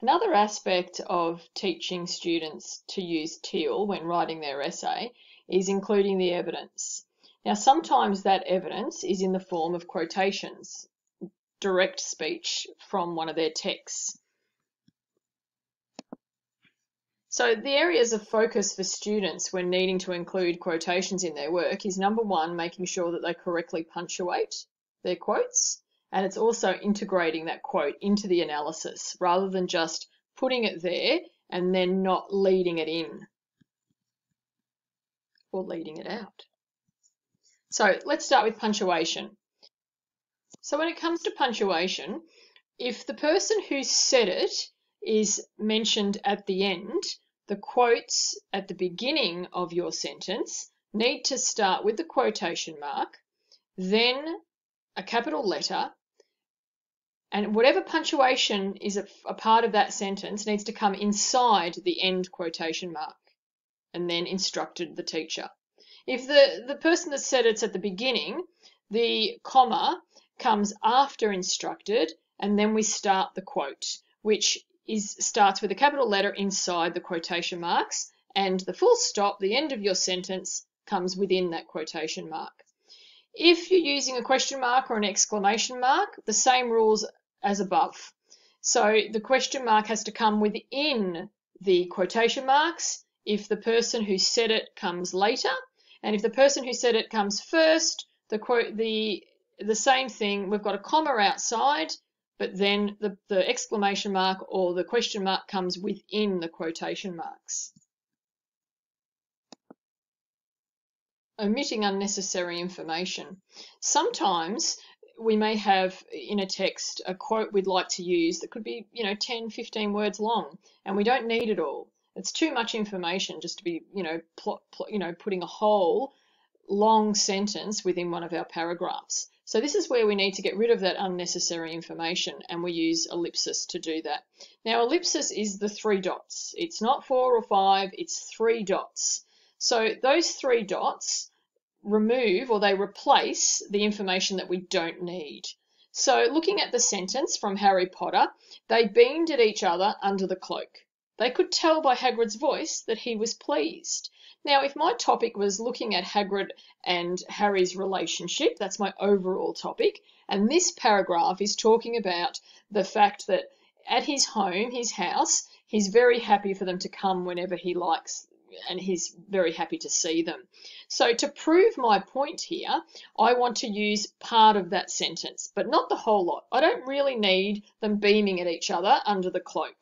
Another aspect of teaching students to use teal when writing their essay is including the evidence. Now, sometimes that evidence is in the form of quotations, direct speech from one of their texts. So the areas of focus for students when needing to include quotations in their work is number one, making sure that they correctly punctuate their quotes, and it's also integrating that quote into the analysis rather than just putting it there and then not leading it in or leading it out. So let's start with punctuation. So when it comes to punctuation, if the person who said it is mentioned at the end, the quotes at the beginning of your sentence need to start with the quotation mark, then a capital letter, and whatever punctuation is a part of that sentence needs to come inside the end quotation mark and then instructed the teacher. If the person that said it's at the beginning, the comma comes after instructed, and then we start the quote, which starts with a capital letter inside the quotation marks, and the full stop, the end of your sentence, comes within that quotation mark. If you're using a question mark or an exclamation mark, the same rules as above. So the question mark has to come within the quotation marks if the person who said it comes later, and if the person who said it comes first, the same thing, we've got a comma outside, but then the exclamation mark or the question mark comes within the quotation marks. Omitting unnecessary information. Sometimes we may have in a text a quote we'd like to use that could be 10, 15 words long, and we don't need it all. It's too much information just to be putting a whole long sentence within one of our paragraphs. So this is where we need to get rid of that unnecessary information, and we use ellipsis to do that. Now, ellipsis is the 3 dots. It's not 4 or 5, it's 3 dots. So those 3 dots remove, or they replace, the information that we don't need. So looking at the sentence from Harry Potter, they beamed at each other under the cloak. They could tell by Hagrid's voice that he was pleased. Now, if my topic was looking at Hagrid and Harry's relationship, that's my overall topic, and this paragraph is talking about the fact that at his home, his house, he's very happy for them to come whenever he likes, and he's very happy to see them. So to prove my point here, I want to use part of that sentence, but not the whole lot. I don't really need them beaming at each other under the cloak.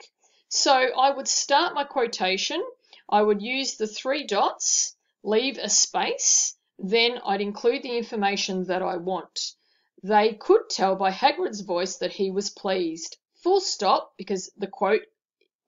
So I would start my quotation, I would use the 3 dots, leave a space, then I'd include the information that I want. They could tell by Hagrid's voice that he was pleased. Full stop, because the quote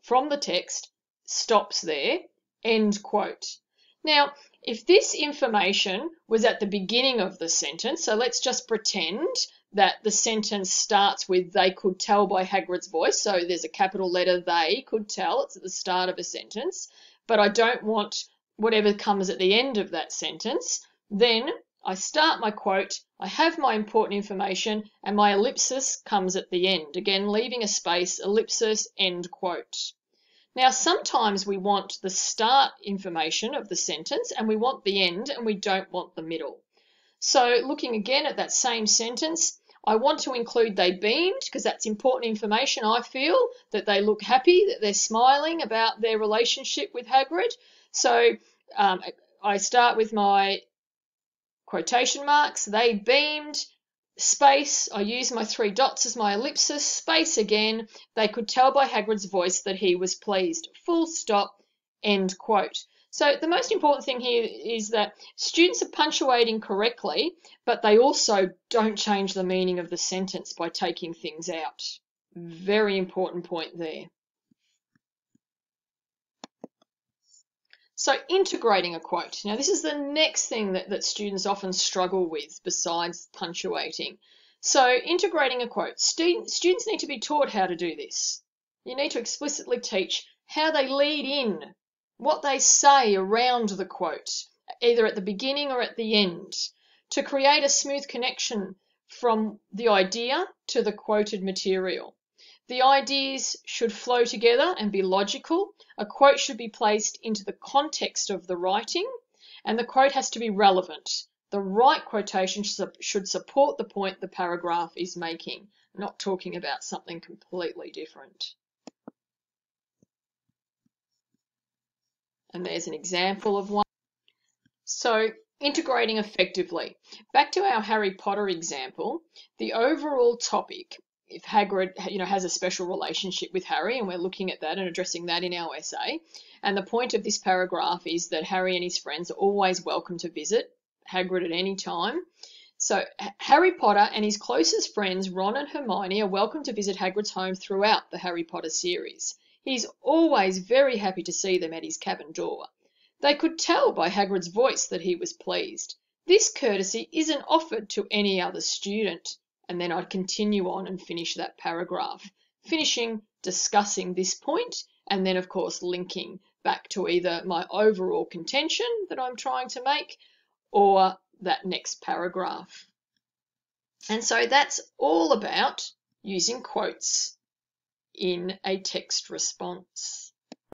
from the text stops there, end quote. Now, if this information was at the beginning of the sentence, so let's just pretend that the sentence starts with they could tell by Hagrid's voice, so there's a capital letter they could tell, it's at the start of a sentence, but I don't want whatever comes at the end of that sentence, then I start my quote, I have my important information, and my ellipsis comes at the end. Again, leaving a space, ellipsis, end quote. Now, sometimes we want the start information of the sentence and we want the end and we don't want the middle. So looking again at that same sentence, I want to include they beamed because that's important information. I feel that they look happy, that they're smiling about their relationship with Hagrid. So I start with my quotation marks, they beamed, space, I use my 3 dots as my ellipsis, space again, they could tell by Hagrid's voice that he was pleased, full stop, end quote. So the most important thing here is that students are punctuating correctly, but they also don't change the meaning of the sentence by taking things out. Very important point there. So integrating a quote. Now this is the next thing that students often struggle with besides punctuating. So integrating a quote. Students need to be taught how to do this. You need to explicitly teach how they lead in, what they say around the quote, either at the beginning or at the end, to create a smooth connection from the idea to the quoted material. The ideas should flow together and be logical. A quote should be placed into the context of the writing, and the quote has to be relevant. The right quotation should support the point the paragraph is making, not talking about something completely different. And there's an example of one. So, integrating effectively. Back to our Harry Potter example, the overall topic, if Hagrid, has a special relationship with Harry, and we're looking at that and addressing that in our essay, and the point of this paragraph is that Harry and his friends are always welcome to visit Hagrid at any time. So Harry Potter and his closest friends, Ron and Hermione, are welcome to visit Hagrid's home throughout the Harry Potter series. He's always very happy to see them at his cabin door. They could tell by Hagrid's voice that he was pleased. This courtesy isn't offered to any other student. And then I'd continue on and finish that paragraph, discussing this point, and then, of course, linking back to either my overall contention that I'm trying to make or that next paragraph. And so that's all about using quotes in a text response.